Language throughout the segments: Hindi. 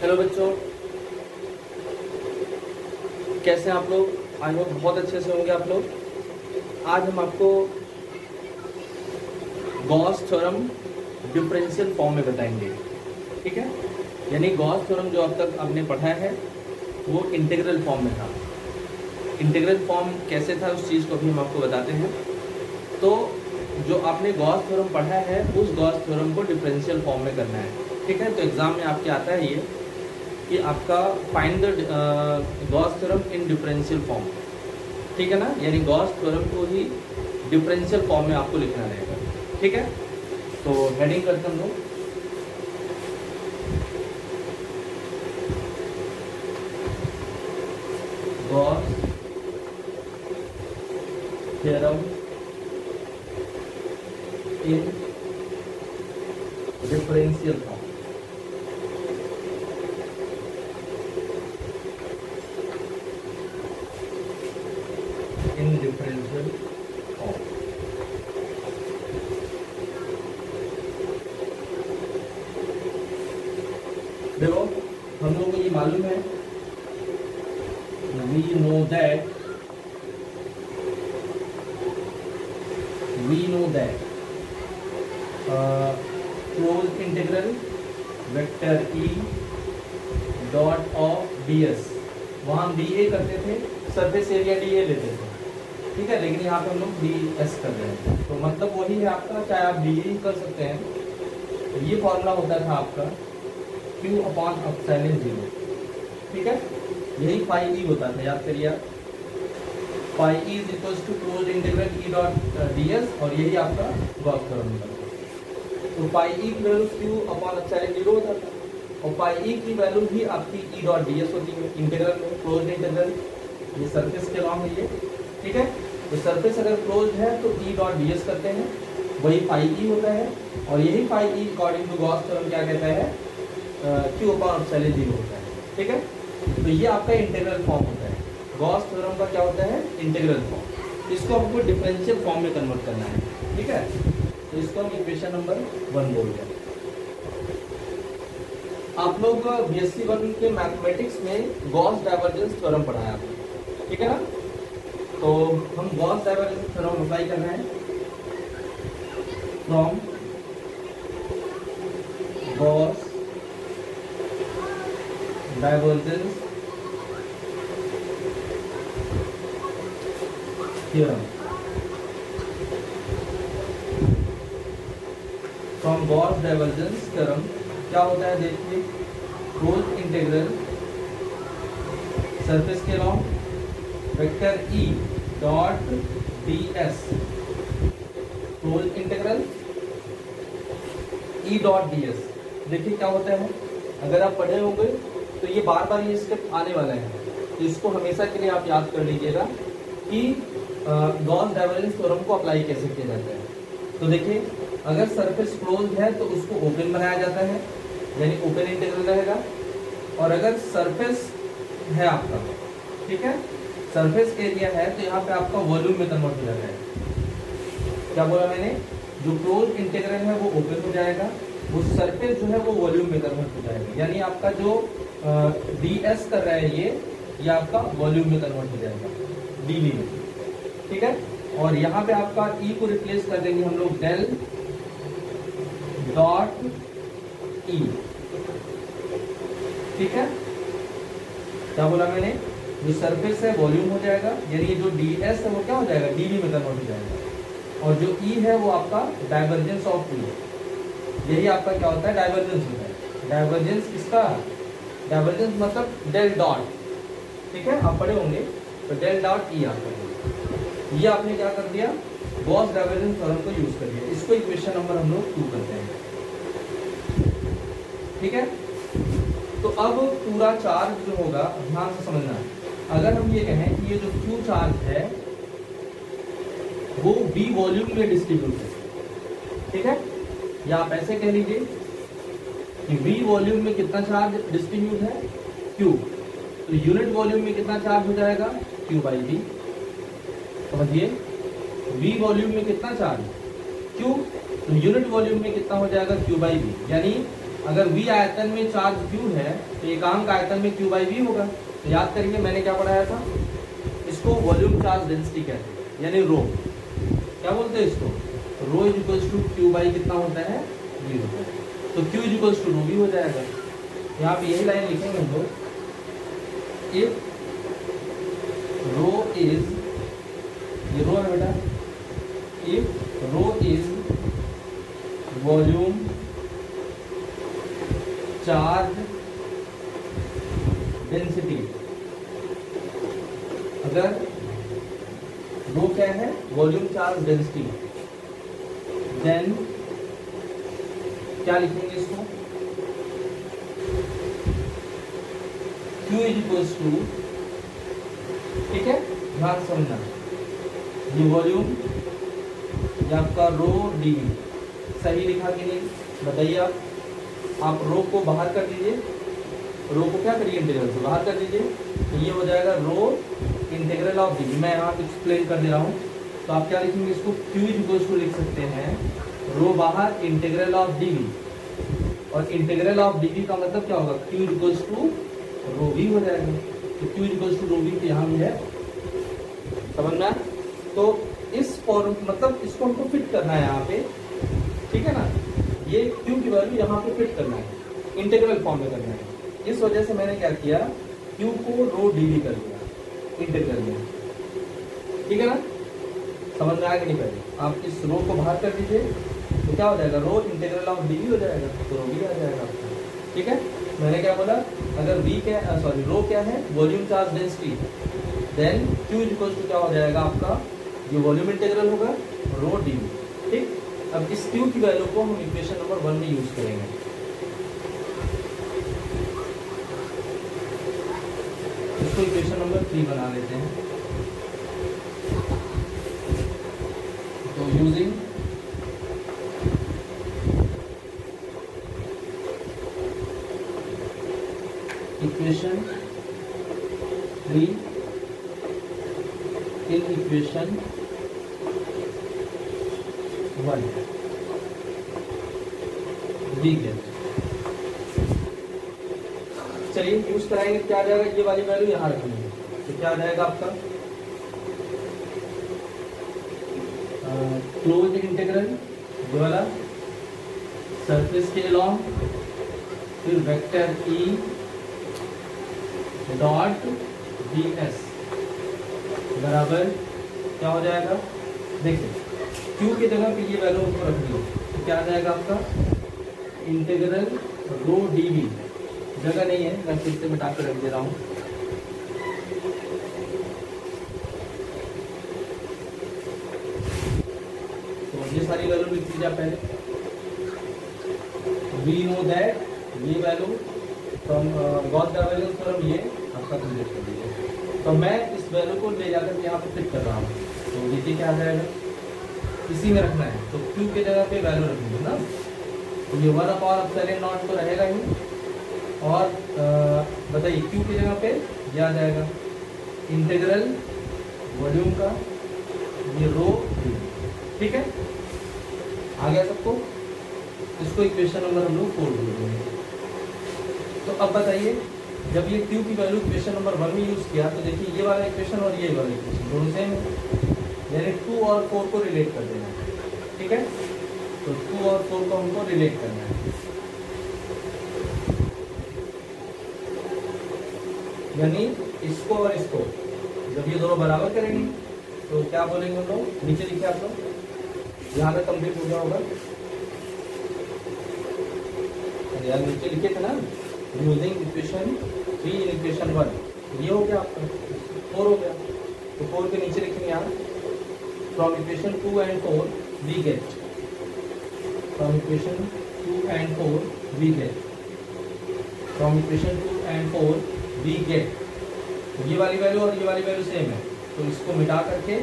हेलो बच्चों, कैसे हैं आप लोग? आई होप बहुत अच्छे से होंगे आप लोग। आज हम आपको गॉस थ्योरम डिफरेंशियल फॉर्म में बताएंगे, ठीक है। यानी गॉस थ्योरम जो अब तक आपने पढ़ा है वो इंटीग्रल फॉर्म में था। इंटीग्रल फॉर्म कैसे था उस चीज़ को भी हम आपको बताते हैं। तो जो आपने गॉस थ्योरम पढ़ा है उस गॉस थ्योरम को डिफरेंशियल फॉर्म में करना है, ठीक है। तो एग्जाम में आपके आता है ये कि आपका find the Gauss theorem in differential form, ठीक है ना। यानी गॉस थ्योरम को ही डिफरेंशियल फॉर्म में आपको लिखना रहेगा, ठीक है। तो हेडिंग करते हम लोग, Gauss theorem in differential form. In differential form देखो, हम लोगों को ये मालूम है, we know that close integral vector E dot of D S, वहाँ हम डी ए करते थे, सरफेस एरिया डी ए लेते थे, ठीक है। लेकिन यहाँ पे हम लोग डी एस कर रहे हैं, तो मतलब वही है आपका, चाहे आप डी ए कर सकते हैं। तो ये फॉर्मूला होता था आपका Q अपॉन एप्सिलॉन 0, ठीक है। यही फाई ई होता था, याद करिए आप, phi E is equals to close integral E dot D S, और यही आपका गॉस थ्योरम होता था। तो फाई ई की वैल्यू Q अपॉन एप्सिलॉन 0 होता था, और फाई ई की वैल्यू भी आपकी ई डॉट डी एस होती है इंटीग्रल में, क्लोज इंटीग्रल। ये सरफेस के लॉन्ग है ये, ठीक है। तो सरफेस अगर क्लोज है तो ई डॉट डी एस करते हैं, वही फाई ई होता है, और यही phi E according to Gauss theorem क्या कहता है, Q अपॉन एप्सिलॉन 0 होता है, ठीक है। तो ये आपका इंटीग्रल फॉर्म होता है। गॉस थ्योरम का क्या होता है, इंटीग्रल फॉर्म। इसको आपको डिफरेंशियल फॉर्म में कन्वर्ट करना है, ठीक है। तो इसको हम इक्वेशन नंबर 1 बोलते हैं। आप लोग BSc 1 के मैथमेटिक्स में गॉस डाइवर्जेंस थ्योरम पढ़ा है आपने, ठीक है ना। तो हम गॉस डाइवर्जेंस थ्योरम अप्लाई कर रहे हैं from Gauss divergence theorem. From Gauss divergence theorem क्या होता है, देखिए, क्लोज इंटीग्रल सरफेस के long vector E dot D S, close integral E dot D S. देखिए क्या होता है, अगर आप पढ़े होंगे तो ये बार बार ये स्टेप आने वाला है, तो इसको हमेशा के लिए आप याद कर लीजिएगा कि गॉस डाइवर्जेंस थ्योरम को अप्लाई कैसे किया जाता है। तो देखिए, अगर सरफेस क्लोज है तो उसको ओपन बनाया जाता है, यानी ओपन इंटीग्रल रहेगा। और अगर सरफेस है आपका, ठीक है, सरफेस एरिया है, तो यहाँ पे आपका वॉल्यूम में कन्वर्ट हो जाता है। क्या बोला मैंने, जो क्लोज इंटीग्रल है वो ओपन हो जाएगा, वो सरफेस जो है वो वॉल्यूम में कन्वर्ट हो जाएगा। यानी आपका जो डी एस कर रहा है ये आपका वॉल्यूम में कन्वर्ट हो जाएगा, डीवी में, ठीक है। और यहाँ पे आपका ई को रिप्लेस कर देंगे हम लोग डेल डॉट ई, ठीक है। क्या बोला मैंने, जो सरफेस है वॉल्यूम हो जाएगा, यानी जो डी एस है वो क्या हो जाएगा, डीवी में कन्वर्ट हो जाएगा। और जो ई है वो आपका डाइवर्जेंस ऑफ ई, यही आपका क्या होता है, डाइवर्जेंस होता है। डाइवर्जेंस किसका, डाइवर्जेंस मतलब डेल डॉट, ठीक है, आप पढ़े होंगे। तो डेल डॉट ई आपका, ये आपने क्या कर दिया, गॉस डाइवर्जेंस थ्योरम को यूज कर दिया। इसको इक्वेशन नंबर हम लोग 2 करते हैं, ठीक है। तो अब पूरा चार्ज जो होगा, ध्यान से समझना, अगर हम ये कहें कि ये जो Q चार्ज है वो V वॉल्यूम में डिस्ट्रीब्यूट है, ठीक है। या आप ऐसे कह लीजिए कि V वॉल्यूम में कितना चार्ज डिस्ट्रीब्यूट है, Q, तो यूनिट वॉल्यूम में कितना चार्ज हो जाएगा, Q बाई V। समझिए, V वॉल्यूम में कितना चार्ज, Q, तो यूनिट वॉल्यूम में कितना हो जाएगा, Q बाई V। यानी अगर v आयतन में चार्ज q है तो एकांक आयतन में q बाई v होगा। तो याद करिए मैंने क्या पढ़ाया था, इसको वॉल्यूम चार्ज डेंसिटी कहते हैं, यानी रो। क्या बोलते हैं इसको, rho is equals to q by कितना होता है, v होता है। तो q is equals to rho v हो जाएगा। यहाँ पे यही लाइन लिखेंगे हम लोग, इफ रो इज, ये रो है बेटा, if rho is volume charge density, अगर रो क्या है, वॉल्यूम चार्ज डेंसिटी, देन क्या लिखेंगे इसको, Q इज इक्वल्स टू, ठीक है ध्यान समझना, ये वॉल्यूम ये आपका रो डी, सही लिखा कि नहीं बताइए आप रो को बाहर कर दीजिए, रो को क्या करिए इंटीग्रल से बाहर कर दीजिए, तो ये हो जाएगा रो इंटीग्रल ऑफ डी। मैं यहाँ एक्सप्लेन कर दे रहा हूँ, तो आप क्या लिखेंगे इसको, Q इज इक्वल्स टू लिख सकते हैं रो बाहर इंटीग्रल ऑफ डी, और इंटीग्रल ऑफ डी का मतलब क्या होगा, Q is equals to rho V हो जाएगा। तो Q is equals to rho V यहाँ भी है, समझना। तो इस फॉर्म मतलब इसको हमको फिट करना है यहाँ पे, ठीक है ना, ये Q की वैल्यू यहाँ पे फिट करना है, इंटीग्रल फॉर्म में करना है। इस वजह से मैंने क्या किया, Q को रो डी वी कर दिया इंटीग्रल में, ठीक है ना, समझ में आया कि नहीं। पहले आप इस रो को बाहर कर दीजिए तो क्या हो जाएगा, रो इंटीग्रल ऑफ डी वी हो जाएगा, तो रो वी आ जाएगा आपका, ठीक है। मैंने क्या बोला, अगर वी क्या सॉरी रो क्या है, volume charge density, then Q is equals to क्या हो जाएगा आपका, ये वॉल्यूम इंटीग्रल होगा रो डी वी, ठीक। अब इस Q की वैल्यू को हम इक्वेशन नंबर 1 में यूज करेंगे। इसको इक्वेशन नंबर 3 बना लेते हैं। तो using equation 3 in equation 1 we get, चलिए यूज कराएंगे, क्या आ जाएगा, ये वाली वैल्यू यहाँ रखनी है, तो क्या आ जाएगा आपका, क्लोज इंटीग्रल ये वाला सरफेस के अलॉन्ग, फिर vector E dot D S बराबर क्या हो जाएगा, देखिए Q की जगह पे ये वैल्यू हमको रखनी है, तो क्या आ जाएगा आपका, इंटीग्रल रो डी वी, जगह नहीं है मैं फिर से मिटा कर रख दे रहा हूँ, तो ये सारी वैल्यू लिख दीजिए पहले। वी नो दैट ये value from got the value from ये आपका कंप्लीट कर दीजिए। तो मैं इस वैल्यू को ले जाकर यहाँ पे फिट कर रहा हूँ, तो देखिए क्या आ जाएगा, इसी में रखना है, तो Q की जगह पे वैल्यू रखनी है ना, तो ये 1/ε0 तो रहेगा ही, और बताइए Q की जगह पे ये आ जाएगा इंटीग्रल वॉल्यूम का ये रो, ठीक है, आ गया सबको। इसको इक्वेशन नंबर हम लोग 4 दे देंगे। तो अब बताइए, जब ये Q की वैल्यू इक्वेशन नंबर 1 में यूज किया, तो देखिए ये वाला इक्वेशन और ये वाला इक्वेशन दोनों सेम है, यानी 2 और 4 को रिलेट कर देना है, ठीक है। तो 2 और 4 को हमको रिलेट करना है, यानी इसको और इसको जब ये दोनों बराबर करेंगे तो क्या बोलेंगे हम लोग, नीचे लिखे आप लोग, यहाँ पे कंप्लीट हो गया होगा, यार नीचे लिखे थे ना, यूजिंग इक्वेशन 3 इन इक्वेशन 1, ये हो गया आपका 4 हो गया, तो 4 के नीचे लिखेंगे यहाँ, from equation 2 and 4 we get, from equation 2 and 4 we get, from equation 2 and 4 we get, ये वाली वैल्यू और ये वाली वैल्यू सेम है, तो इसको मिटा करके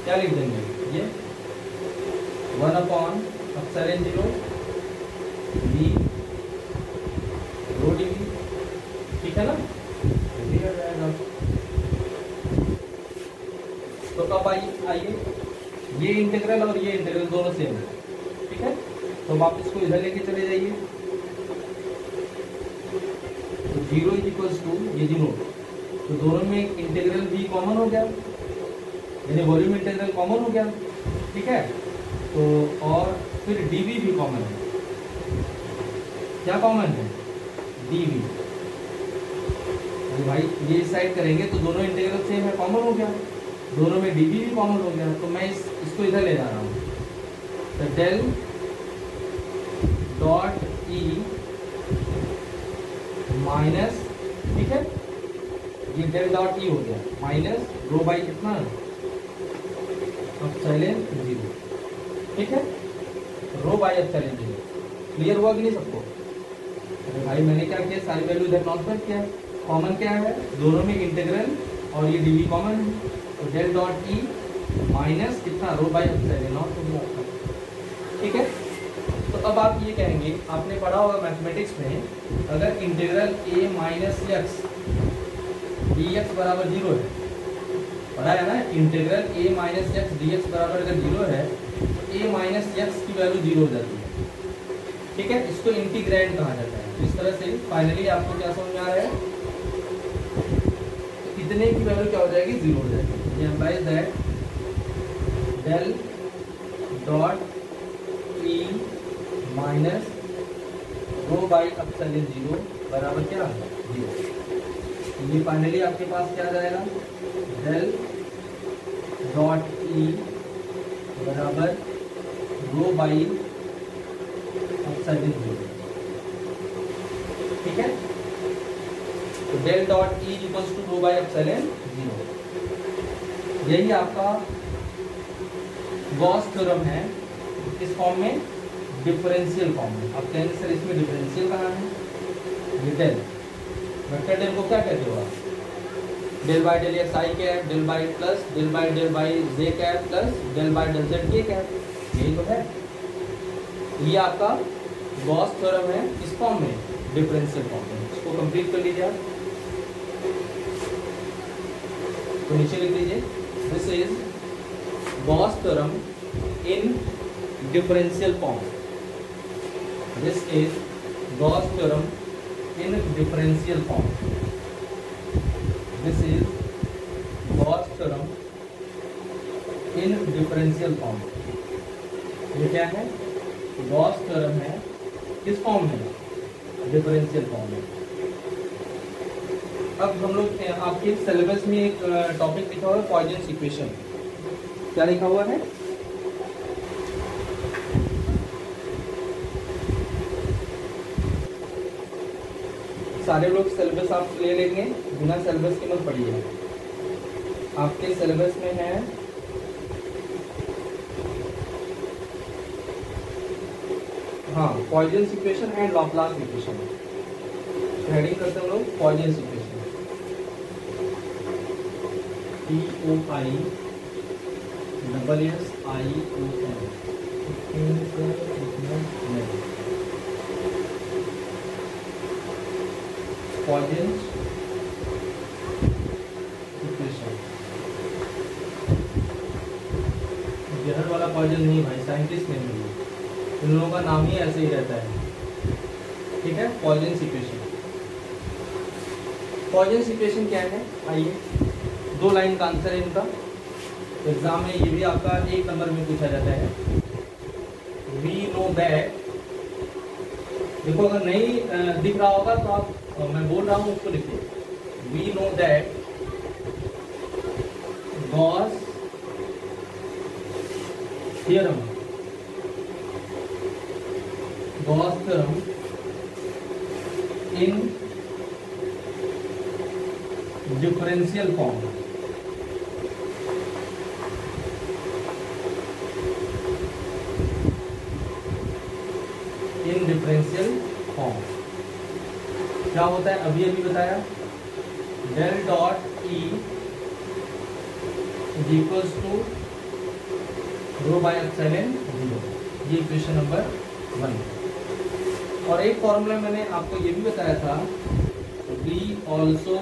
क्या लिख देंगे, ये 1/ε0 वी रो डी वी, ठीक है ना, हो जाएगा। तो अब आइए ये इंटीग्रल और ये इंटीग्रल दोनों सेम है, ठीक है, तो वापस को इधर लेके चले जाइए, जीरो इज इक्वल्स टू ये जीरो, तो दोनों में इंटीग्रल भी कॉमन हो गया, यानी वॉल्यूम इंटीग्रल कॉमन हो गया, ठीक है। तो और फिर dv भी कॉमन है, क्या कॉमन है, dv। भाई ये साइड करेंगे तो दोनों इंटीग्रल सेम है, कॉमन हो गया, दोनों में dv भी कॉमन हो गया, तो मैं इसको इधर ले जा रहा हूँ, तो डेल डॉट ई माइनस, ठीक है, ये डेल डॉट ई हो गया माइनस रो बाई कितना, एप्सिलॉन जीरो, ठीक है, रो बाई एप्सिलॉन जीरो। क्लियर हुआ कि नहीं सबको? अरे भाई मैंने क्या किया, सारी वैल्यू इधर ट्रांसफर किया, कॉमन क्या है, दोनों में इंटीग्रल और ये dv कॉमन है, तो डेल डॉट ई माइनस कितना, रो बाई एप्सिलॉन नॉट, ठीक है। तो अब आप ये कहेंगे, आपने पढ़ा होगा मैथमेटिक्स में, अगर integral a minus x D x बराबर जीरो है, पढ़ा है ना, integral a minus x D x बराबर अगर जीरो है तो a माइनस एक्स की वैल्यू जीरो हो जाती है, ठीक है, इसको इंटीग्रैंड कहा जाता है। इस तरह से फाइनली आपको क्या समझ में आ रहा है, तो इतने की वैल्यू क्या हो जाएगी, जीरो हो जाएगी। ये implies that del dot E minus rho by epsilon zero बराबर क्या, जीरो। ये फाइनली आपके पास क्या आ जाएगा, डेल डॉट ई बराबर रो बाई एप्सिलॉन जीरो, ठीक है। तो del dot E equals to rho by epsilon zero, यही आपका गॉस थ्योरम है, इस फॉर्म में, डिफरेंशियल फॉर्म में। आप कहेंगे सर इसमें डिफरेंशियल कहाँ है, ये डेल, वेक्टर डेल को क्या कहते हो आप, del by del X I cap, del by plus del by J cap plus del by del Z K cap, यही तो है। ये आपका गॉस थ्योरम है, इस फॉर्म में, डिफरेंशियल फॉर्म में। इसको कंप्लीट कर लीजिए आप, तो नीचे लिख लीजिए, this is Gauss theorem in differential form, this is Gauss theorem in differential form, this is Gauss theorem in differential form. ये क्या है, गॉस थ्योरम है, किस फॉर्म में, डिफरेंशियल फॉर्म में। अब हम लोग आपके सिलेबस में एक टॉपिक लिखा हुआ है, पॉइजन्स इक्वेशन। क्या लिखा हुआ है, सारे लोग सिलेबस आप ले लेंगे, बिना सिलेबस के मत पढ़िए। आपके सिलेबस में है हाँ Poisson's equation and Laplace equation, heading करते हैं लोग Poisson's equation, POISSION, Poisson's equation. जहर वाला पॉइजन नहीं भाई, साइंटिस्ट नहीं है, इन लोगों का नाम ही ऐसे ही रहता है, ठीक है। पॉइजन्स इक्वेशन, पॉइजन्स इक्वेशन क्या है, आइए, 2 लाइन का आंसर है इनका, एग्जाम में ये भी आपका 1 नंबर में पूछा जाता है। वी नो दैट, देखो अगर नहीं दिख रहा होगा तो आप, मैं बोल रहा हूं उसको लिखिए, we know that Gauss theorem, Gauss theorem in differential form, in differential form क्या होता है, अभी बताया, del dot E is equals to rho by epsilon zero, ये इक्वेशन नंबर 1। और एक फॉर्मूला मैंने आपको ये भी बताया था, we also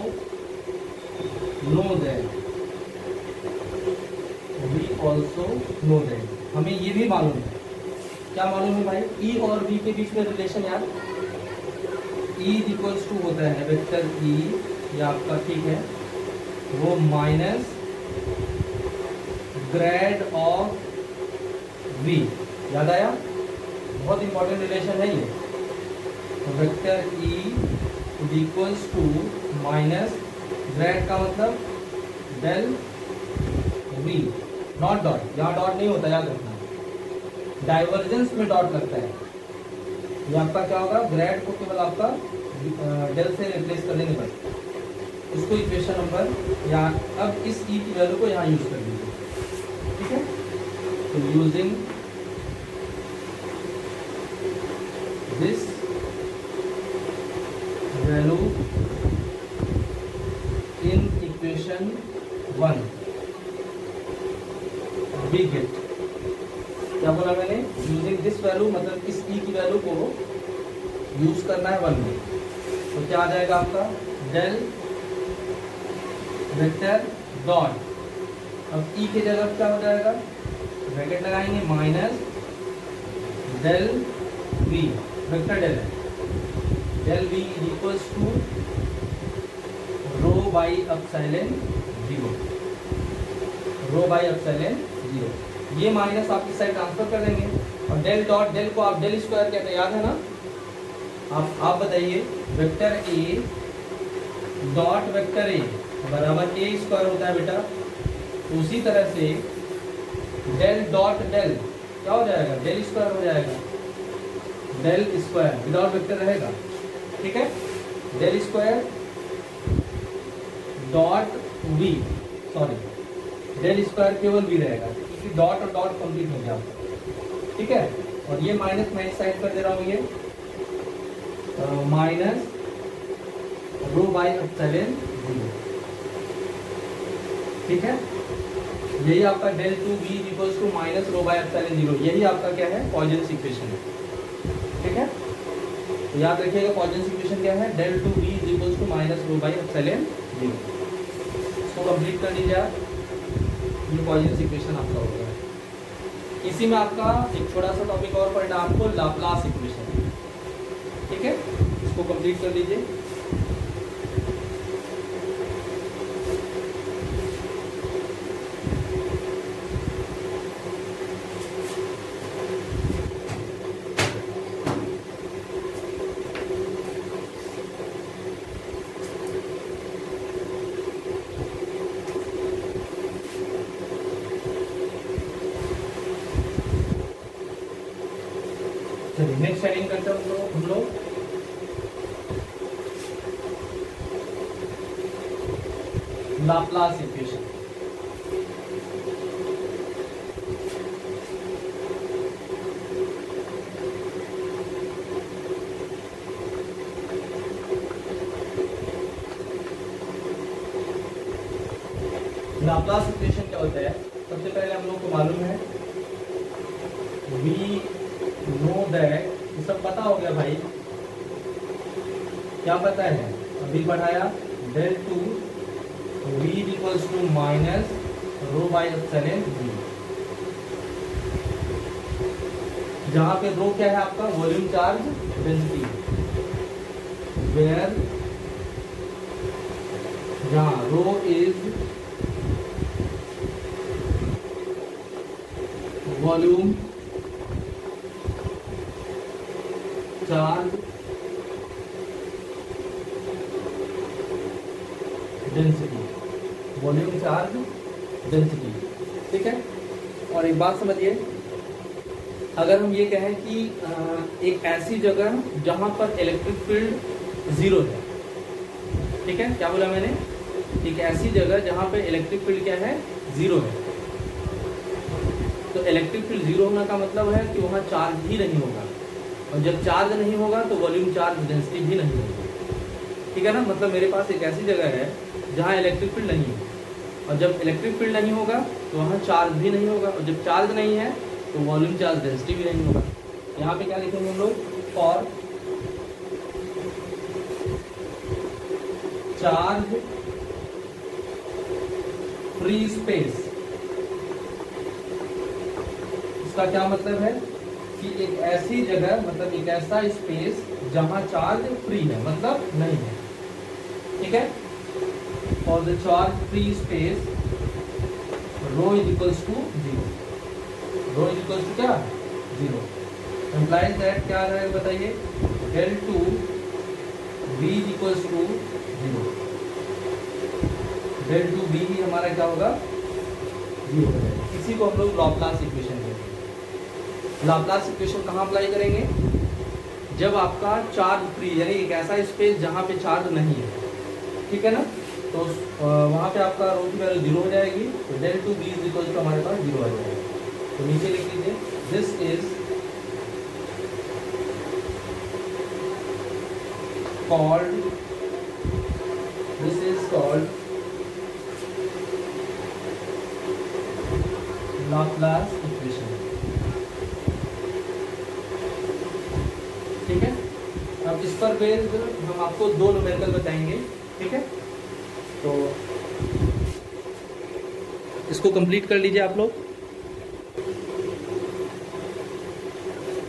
know that, we also know that, हमें ये भी मालूम है, क्या मालूम है भाई, ई और वी के बीच में रिलेशन यार, ई इक्वल्स टू होता है वेक्टर ई, ये आपका ठीक है, वो माइनस ग्रेड ऑफ वी। याद आया? बहुत इंपॉर्टेंट रिलेशन है ये। तो vector E equals to minus grad का मतलब डेल वी, नॉट डॉट, यहाँ डॉट नहीं होता, याद रखना, डाइवर्जेंस में डॉट लगता है। ये आपका क्या होगा, ग्रेड को केवल आपका डेल से रिप्लेस कर देंगे बस। उसको इक्वेशन नंबर या अब इस ई की वैल्यू को यहाँ यूज कर दीजिए, ठीक है। तो using this value in equation 1 we get, क्या बोला मैंने, यूजिंग दिस वैल्यू मतलब इस ई की वैल्यू को यूज करना है 1 में। तो क्या आ जाएगा आपका डेल वेक्टर डॉट, अब ई की जगह क्या हो जाएगा, ब्रैकेट लगाएंगे minus del V, vector del है, del V equals to rho by epsilon 0, rho by epsilon 0। ये माइनस आप इस साइड ट्रांसफर कर देंगे और डेल डॉट, डेल को आप डेल स्क्वायर कहते हैं, याद है ना। आप बताइए, vector A dot vector A बराबर ए स्क्वायर होता है बेटा। उसी तरह से डेल डॉट डेल क्या हो जाएगा, डेल स्क्वायर हो जाएगा, डेल स्क्वायर विदाउट वेक्टर रहेगा, ठीक है। Del square dot V, sorry del square केवल वी रहेगा, क्योंकि डॉट और डॉट कंप्लीट हो गया आपका, ठीक है। और ये माइनस मैं इस साइड कर दे रहा हूँ, ये माइनस रो बाई एप्सिलॉन 0, ठीक है। यही आपका del two V equals to minus rho by epsilon 0, यही आपका क्या है, पॉइजन्स इक्वेशन है, ठीक है। तो याद रखिएगा पॉइजन्स इक्वेशन क्या है, del two V equals to minus rho by epsilon 0। इसको कंप्लीट कर लीजिए आप, ये पॉइजन्स इक्वेशन आपका हो गया। इसी में आपका एक छोटा सा टॉपिक और पढ़ना आपको, लाप्लास इक्वेशन, ठीक है। इसको कंप्लीट कर लीजिए। चलिए नेक्स्ट हेडिंग करते हैं हम लोग लाप्लास इक्वेशन। लाप्लास इक्वेशन क्या होता है, सबसे पहले हम लोग को मालूम है वी नो दैट, ये सब पता हो गया भाई, क्या पता है, अभी बढ़ाया del two V equals to minus rho by epsilon V, जहां पे रो क्या है आपका, वॉल्यूम चार्ज डेंसिटी, वेयर जहां rho is volume charge density, volume charge density, ठीक है। और एक बात समझिए, अगर हम ये कहें कि एक ऐसी जगह जहां पर इलेक्ट्रिक फील्ड 0 है, ठीक है, क्या बोला मैंने, एक ऐसी जगह जहां पर इलेक्ट्रिक फील्ड क्या है, 0 है। तो इलेक्ट्रिक फील्ड 0 होने का मतलब है कि वहां चार्ज ही नहीं होगा, और जब चार्ज नहीं होगा तो वॉल्यूम चार्ज डेंसिटी भी नहीं होगी, ठीक है ना। मतलब मेरे पास एक ऐसी जगह है जहाँ इलेक्ट्रिक फील्ड नहीं है, और जब इलेक्ट्रिक फील्ड नहीं होगा तो वहाँ चार्ज भी नहीं होगा, और जब चार्ज नहीं है तो वॉल्यूम चार्ज डेंसिटी भी नहीं होगा। यहाँ पे क्या लिखेंगे हम लोग, फॉर चार्ज फ्री स्पेस, इसका क्या मतलब है कि एक ऐसी जगह, मतलब एक ऐसा स्पेस जहां चार्ज फ्री है, मतलब नहीं है। ठीक है, for the charge free space rho is equals to zero. Rho is equals to क्या, जीरो। एम्प्लाइज दैट क्या रहेगा बताइए, del two B is equals to zero. Del two B ही हमारा क्या होगा, जीरो हो जाएगा। इसी को हम लोग लॉप्लास इक्वेशन कहते हैं। लॉप्लास इक्वेशन कहाँ अप्लाई करेंगे, जब आपका चार्ज फ्री, यानी एक ऐसा स्पेस जहाँ पे चार्ज नहीं है। ठीक है ना, तो वहाँ पे आपका रो की वैल्यू जीरो हो जाएगी, तो del two B is equal to हमारे पास जीरो आ जाएगा। तो नीचे लिख लीजिए, this is called Laplace equation। ठीक है, अब इस पर बेस्ड हम आपको दो न्यूमेरिकल बताएंगे। ठीक है, तो इसको कंप्लीट कर लीजिए आप लोग।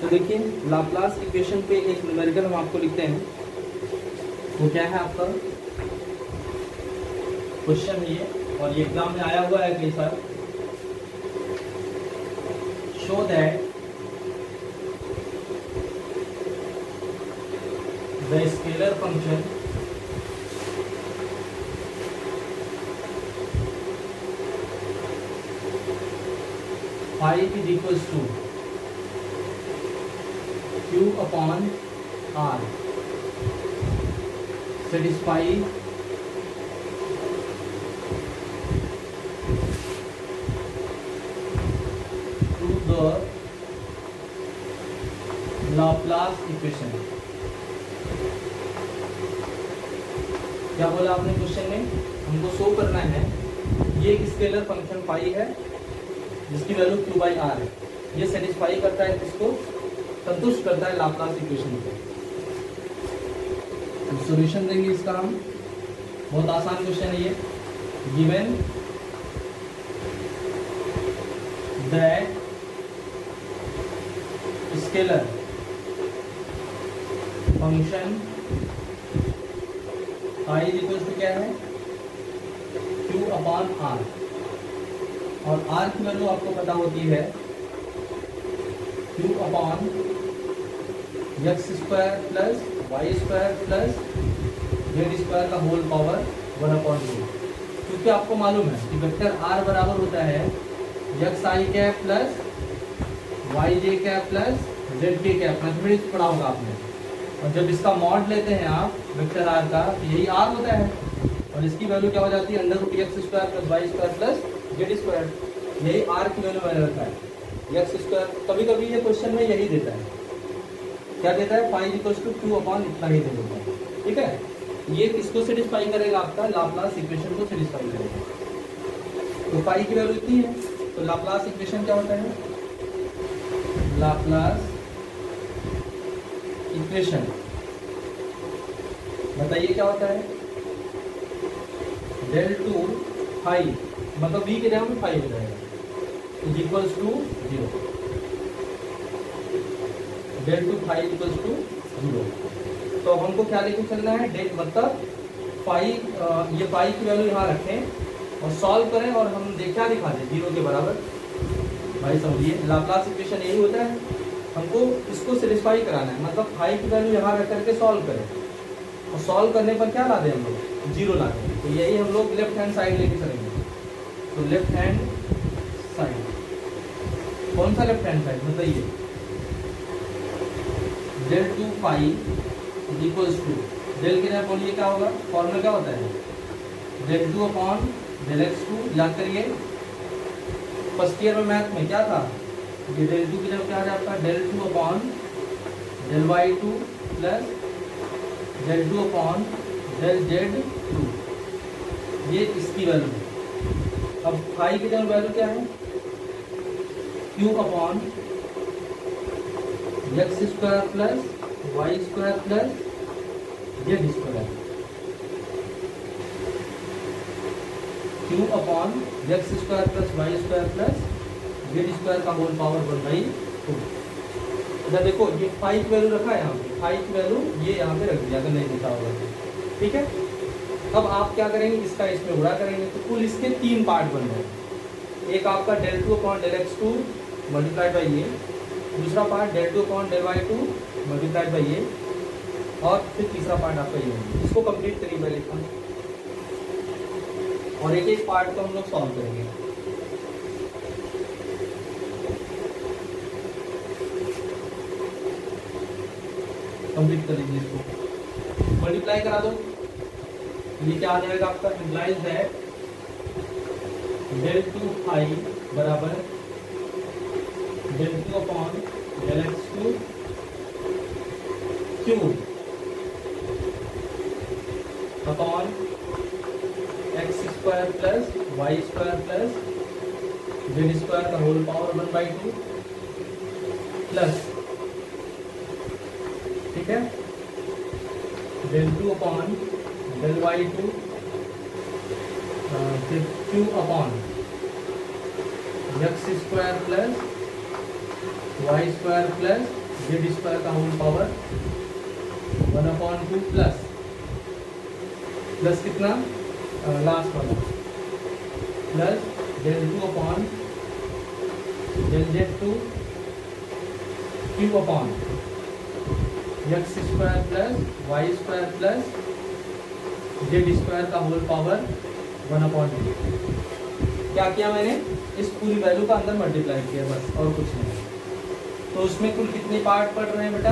तो देखिए, लाप्लास इक्वेशन पे एक न्यूमेरिकल हम आपको लिखते हैं। वो क्या है आपका क्वेश्चन है ये, और ये एग्जाम में आया हुआ है कई बार। Show that the scalar function five is equals to Q upon r satisfy to the Laplace equation। क्या बोला आपने क्वेश्चन में, हमको शो करना है ये एक स्केलर फंक्शन फाई है जिसकी वैल्यू क्यू बाई आर है, ये सेटिस्फाई करता है, इसको संतुष्ट करता है लाप्लास इक्वेशन को। सॉल्यूशन देंगे इसका हम, बहुत आसान क्वेश्चन है ये। Given that scalar function I equal to क्या है, क्यू अपॉन आर, और आर की वैल्यू आपको पता होती है Q upon x square plus Y square plus Z square का होल पावर 1/2। क्योंकि आपको मालूम है कि वेक्टर आर बराबर होता है x I cap plus Y J cap plus Z K cap. Mathematics पढ़ा होगा आपने, और जब इसका मॉड लेते हैं आप वेक्टर आर का, तो यही आर होता है, और इसकी वैल्यू क्या हो जाती है, under root X square plus Y square plus Z square. यही आर की वैल्यू मैंने रखा है, एक्स स्क्वायर। कभी कभी ये क्वेश्चन में यही देता है, क्या देता है, five equals to Q upon इतना ही दे देता है। ठीक है, ये किसको सेटिस्फाई करेगा, आपका लाप्लास इक्वेशन को सेटिस्फाई करेगा। तो फाइव की वैल्यू इतनी है, तो लाप्लास इक्वेशन क्या होता है, लाप्लास इक्वेशन बताइए क्या होता है, डेल टू फाइव, मतलब v के जगह में फाइव हो जाएगा, is equals to zero. Del two five equals to zero. तो हमको क्या लेके चलना है, डेल मतलब फाइव, ये फाइव की वैल्यू यहाँ रखें और सॉल्व करें, और हम क्या दिखा दें, जीरो के बराबर। भाई समझिए, लाप्लास इक्वेशन यही होता है, हमको इसको सेटिस्फाई कराना है, मतलब फाइव की वैल्यू यहाँ रख करके सॉल्व करें, और सॉल्व करने पर क्या ला दें हम लोग, जीरो ला दें। तो यही हम लोग लेफ्ट हैंड साइड लेके चलेंगे। तो लेफ्ट हैंड साइड, कौन सा लेफ्ट हैंड साइड बताइए, del two five equals to, del के जगह बोलिए क्या होगा, फॉर्मूला क्या होता है, del two upon del x two. याद करिए, फर्स्ट ईयर में मैथ में क्या था, ये डेल टू की जगह क्या आ जाता है, del two upon del y two plus del two upon del z two, ये इसकी वैल्यू। अब फाइव की जगह वैल्यू क्या है, Q upon x square plus Y square plus Z square, q upon x square plus Y square plus Z square का होल पावर 1/2। इधर देखो ये 5 वैल्यू रखा है, यहाँ पे 5 वैल्यू ये यहाँ पे रख दिया अगर नहीं दिखा होगा तो। ठीक है, अब आप क्या करेंगे, इसका इसमें गुणा करेंगे तो कुल इसके 3 पार्ट बन रहे हैं। एक आपका del 2 upon del x2 multiplied by ये, दूसरा part del 2 upon del y2 multiplied by ये, और फिर तीसरा पार्ट आपका ये होगा। इसको कंप्लीट करिए पहले लिखा, और एक एक पार्ट को हम लोग सॉल्व करेंगे। कंप्लीट कर लीजिए इसको, मल्टीप्लाई करा दो। ये क्या आ जाएगा आपका, इम्प्लाइज दैट del 2i बराबर del 2 upon del x2 cube upon x square plus Y square plus Z square का होल पावर 1/2 प्लस, ठीक है, del 2 अपॉन del y2 फिर q upon x square plus Y square plus Z square का होल पावर 1/2 प्लस कितना लास्ट वाला plus del 2 upon del z2 q upon x square plus Y square plus Z square का होल पावर 1/2। क्या किया मैंने, इस पूरी वैल्यू का अंदर मल्टीप्लाई किया बस, और कुछ नहीं। तो उसमें कुल कितने पार्ट पड़ रहे हैं बेटा,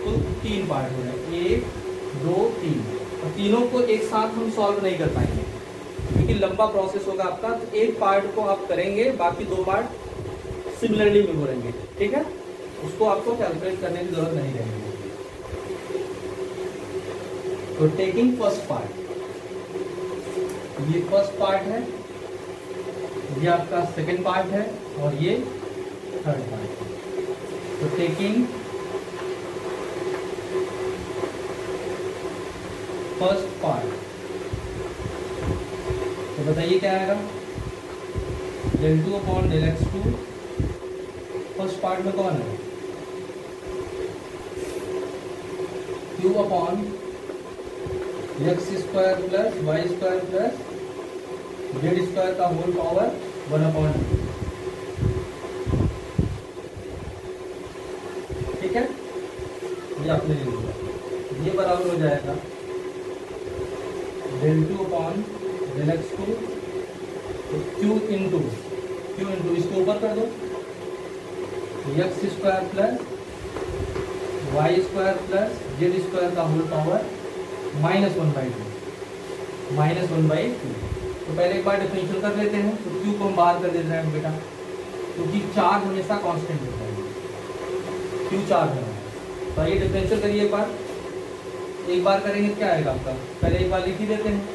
कुल 3 पार्ट हो रहे हैं, 1 2 3, और तीनों को एक साथ हम सॉल्व नहीं कर पाएंगे क्योंकि लंबा प्रोसेस होगा आपका। तो एक पार्ट को आप करेंगे, बाकी 2 पार्ट सिमिलरली में करेंगे। ठीक है, उसको आपको कैलकुलेट करने की जरूरत नहीं रहेगी। तो टेकिंग फर्स्ट पार्ट, ये फर्स्ट पार्ट है, ये आपका सेकंड पार्ट है, और ये थर्ड पार्ट है। तो टेकिंग फर्स्ट पार्ट, तो बताइए क्या आएगा, del 2 upon del x2 first part में कौन है, q upon x square plus Y square plus Z square का होल पावर 1/2। ठीक है, ये आपने ले लिया, ये बराबर हो जाएगा del 2 अपॉन del x2 तो q इंटू इसको ऊपर कर दो, x square plus Y square plus Z square का होल पावर -1/2। तो पहले एक बार डिफरेंशियल कर लेते हैं। तो q को हम बाहर कर देते हैं बेटा, क्योंकि चार्ज हमेशा कांस्टेंट होता है, q चार्ज है। तो ये डिफरेंशियल करिए एक बार करेंगे क्या आएगा आपका, पहले एक बार लिख ही देते हैं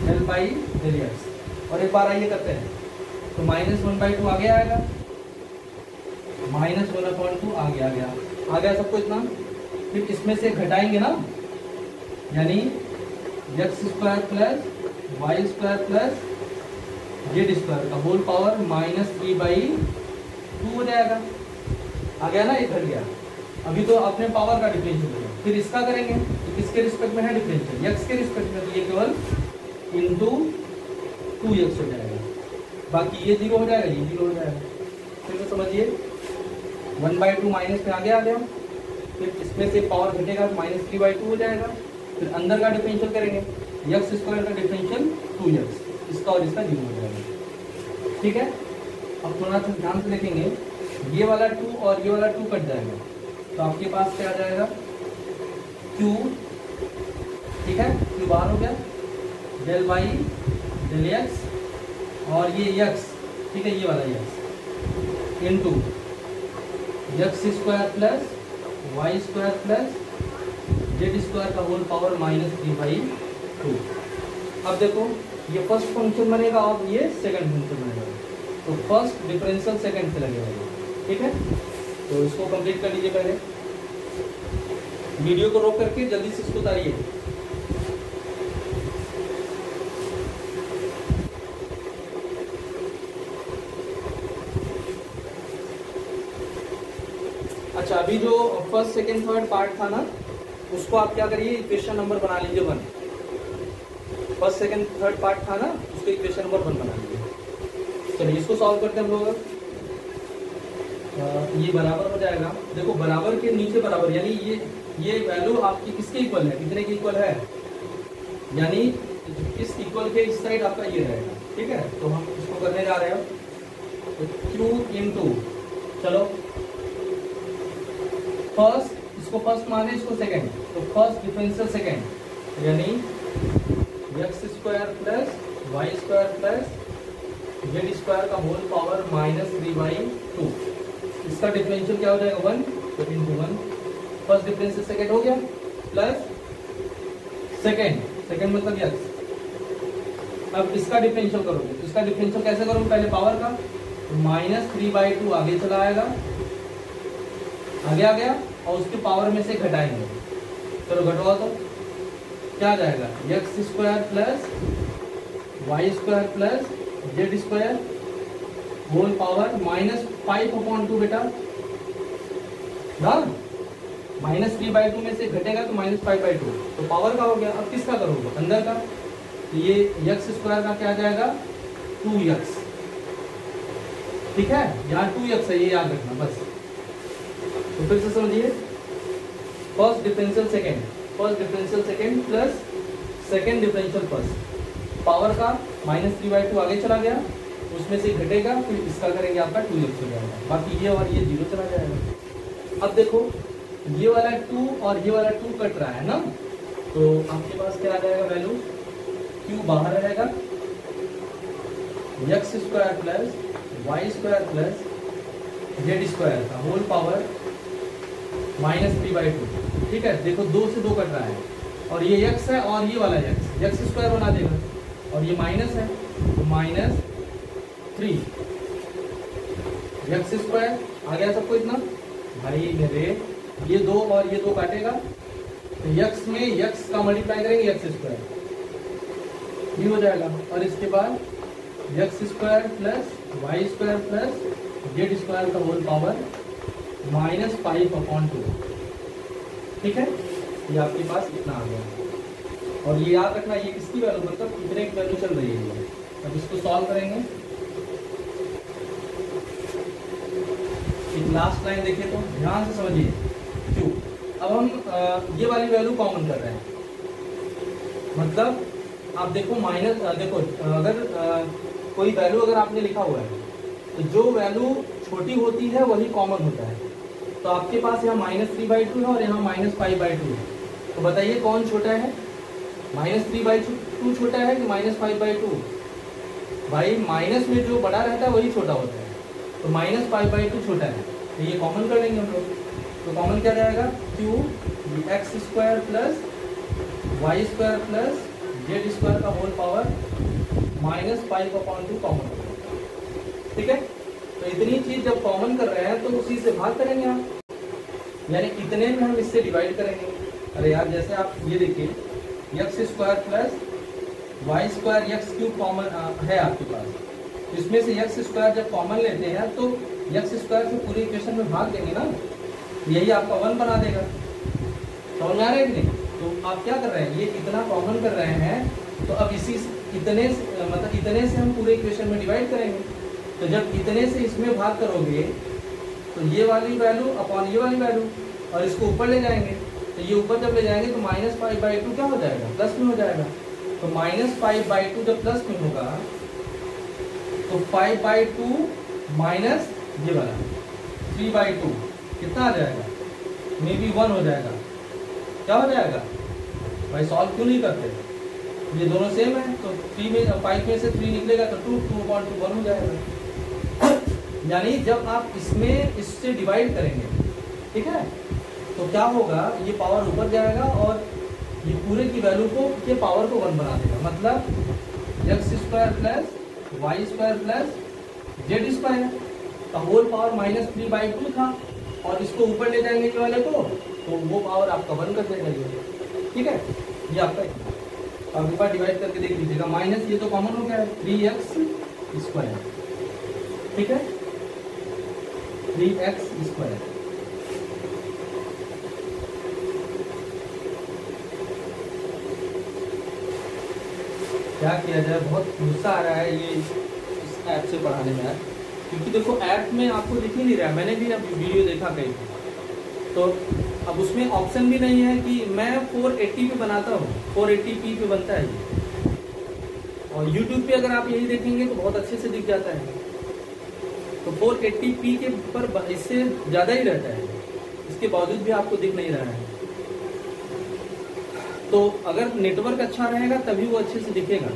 del बाई del x, और एक बार आइए करते हैं। तो -1/2 आगे आएगा, -1/2 आ गया सबको इतना। फिर इसमें से घटाएंगे ना, यानी x square plus Y square plus Z square का होल पावर -3/2 हो जाएगा। आ गया ना, ये घट गया। अभी तो अपने पावर का डिफरेंशियल करेंगे, फिर इसका करेंगे तो किसके रिस्पेक्ट में है डिफरेंशियल, एक्स के रिस्पेक्ट में, तो ये केवल इंटू 2x हो जाएगा, बाकी ये 0 हो जाएगा, ये 0 हो जाएगा। फिर तो समझिए 1/2 माइनस में आगे आ गया, फिर इसमें से पावर घटेगा तो -3/2 हो जाएगा। फिर अंदर का डिफरेंशियल करेंगे, एक्स स्क्वायर का डिफरेंशियल 2x, इसका और इसका 0 हो जाएगा। ठीक है, अब थोड़ा सा ध्यान से देखेंगे, ये वाला 2 और ये वाला 2 कट जाएगा, तो आपके पास क्या आ जाएगा q, ठीक है, q बाहर हो गया, del बाई del x, और ये x, ठीक है, ये वाला x into x square plus Y square plus Z square का होल पावर -3/2। अब देखो ये फर्स्ट फंक्शन बनेगा और ये सेकंड फंक्शन बनेगा, तो फर्स्ट डिफरेंशियल सेकंड से लगेगा ये। ठीक है, तो इसको कंप्लीट कर लीजिए। पहले वीडियो को रोक करके जल्दी से इसको उतारिए। अच्छा, अभी जो फर्स्ट सेकेंड थर्ड पार्ट था ना, उसको आप क्या करिए, इक्वेशन नंबर बना लीजिए 1। फर्स्ट सेकेंड थर्ड पार्ट था ना, उसको इक्वेशन नंबर 1 बना लीजिए। चलिए इसको सॉल्व करते हैं हम लोग। ये बराबर हो जाएगा, देखो बराबर के नीचे बराबर, यानी ये वैल्यू आपकी किसके इक्वल है, कितने की इक्वल है, यानी इस इक्वल के इस साइड आपका ये रहेगा। ठीक है, तो हम इसको करने जा रहे हैं। तो Q इंटू, चलो फर्स्ट, इसको फर्स्ट माने, इसको सेकेंड, तो फर्स्ट डिफरेंशियल सेकेंड यानी x square plus Y square plus Z square का होल पावर -3/2। इसका डिफरेंशियल क्या हो जाएगा 1, तो इंटू 1 फर्स्ट डिफरेंशियल सेकेंड हो गया, प्लस सेकेंड मतलब एक्स। अब इसका डिफरेंशियल करोगे, तो इसका डिफरेंशियल कैसे करोगे, पहले पावर का, तो -3/2 आगे चला आएगा, आगे आ गया, और उसके पावर में से घटाएंगे। चलो घटवाओ, तो क्या आ जाएगा, x square plus Y square plus Z square whole power -5/2 बेटा, डन। -3/2 में से घटेगा तो -5/2, तो पावर का हो गया। अब किसका करोगे, अंदर का, तो ये एक्स स्क्वायर का क्या आ जाएगा 2x। ठीक है, यहाँ 2x है, ये याद रखना बस। तो फिर से समझिए, first differential second plus second differential first, power का -3/2 आगे चला गया, उसमें से घटेगा, फिर इसका करेंगे आपका 2x हो जाएगा, बाकी ये और ये 0 चला जाएगा। अब देखो ये वाला 2 और ये वाला 2 कट रहा है ना, तो आपके पास क्या आ जाएगा वैल्यू, Q बाहर रहेगा, x square plus Y square plus Z square का होल पावर -3/2। ठीक है, देखो 2 से 2 कट रहा है, और ये x है और ये वाला x स्क्वायर बना देगा, और ये माइनस है, तो -3 एक्स स्क्वायर आ गया सबको इतना। भाई मेरे ये 2 और ये 2 काटेगा, तो x में x का मल्टीप्लाई करेंगे x स्क्वायर, ये हो जाएगा, और इसके बाद x square plus Y square plus Z square का होल पावर -5/2। ठीक है, ये आपके पास इतना आ गया, और ये याद रखना, ये किसकी वैल्यू, मतलब कितने की वैल्यू चल रही है। अब इसको सॉल्व करेंगे, एक लास्ट लाइन देखिए, तो ध्यान से समझिए क्यों। अब हम ये वाली वैल्यू कॉमन कर रहे हैं, मतलब आप देखो देखो अगर कोई वैल्यू अगर आपने लिखा हुआ है, तो जो वैल्यू छोटी होती है वही कॉमन होता है। तो आपके पास यहाँ -3/2 है और यहाँ -5/2 है, तो बताइए कौन छोटा है, -3/2 छोटा है कि -5/2? भाई माइनस में जो बड़ा रहता है वही छोटा होता है, तो -5/2 छोटा है, तो ये कॉमन कर लेंगे हम लोग। तो कॉमन क्या जाएगा, Q x square plus Y square plus Z square का होल पावर -5/2 कॉमन। ठीक है, तो इतनी चीज जब कॉमन कर रहे हैं तो उसी से भाग करेंगे आप, यानी इतने में हम इससे डिवाइड करेंगे। अरे यार, जैसे आप ये देखिए, x square plus Y square x cube common है आपके पास, इसमें से एक्स स्क्वायर जब कॉमन लेते हैं तो एक्स स्क्वायर से पूरी इक्वेशन में भाग देंगे ना, यही आपका 1 बना देगा। समझ आ रहा है कि नहीं? तो आप क्या कर रहे हैं, ये इतना कॉमन कर रहे हैं, तो अब इतने से हम पूरे इक्वेशन में डिवाइड करेंगे। तो जब इतने से इसमें भाग करोगे तो ये वाली वैल्यू अपॉन ये वाली वैल्यू, और इसको ऊपर ले जाएंगे, तो ये ऊपर जब ले जाएंगे तो -5/2 क्या हो जाएगा, प्लस में हो जाएगा। तो -5/2 जब प्लस में होगा तो 5/2 माइनस ये वाला 3/2 कितना आ जाएगा, मे बी 1 हो जाएगा। क्या हो जाएगा भाई, सॉल्व क्यों नहीं करते, ये दोनों सेम है, तो 5 में से 3 निकलेगा तो 2/1 हो जाएगा। यानी जब आप इससे डिवाइड करेंगे, ठीक है, तो क्या होगा, ये पावर ऊपर जाएगा और ये पूरे की वैल्यू को, ये पावर को 1 बना देगा। मतलब x square plus Y square plus Z square का होल पावर -3/2 था, और इसको ऊपर ले जाएंगे ये वाले को, तो वो पावर आपका 1 कर देगा ये। ठीक है, ये आपका अब एक बार डिवाइड करके देख लीजिएगा, माइनस ये तो कॉमन हो गया है 3x स्क्वायर। ठीक है, 3x स्क्वायर क्या किया जाए, बहुत गुस्सा आ रहा है ये इस ऐप से पढ़ाने में यार, क्योंकि देखो ऐप में आपको दिख ही नहीं रहा है। मैंने भी अब वीडियो देखा कहीं, तो अब उसमें ऑप्शन भी नहीं है कि मैं 480 पे बनाता हूँ, 480p पे बनता है ये। और YouTube पे अगर आप यही देखेंगे तो बहुत अच्छे से दिख जाता है, तो 480p के पर इससे ज़्यादा ही रहता है, इसके बावजूद भी आपको दिख नहीं रहा है। तो अगर नेटवर्क अच्छा रहेगा तभी वो अच्छे से दिखेगा,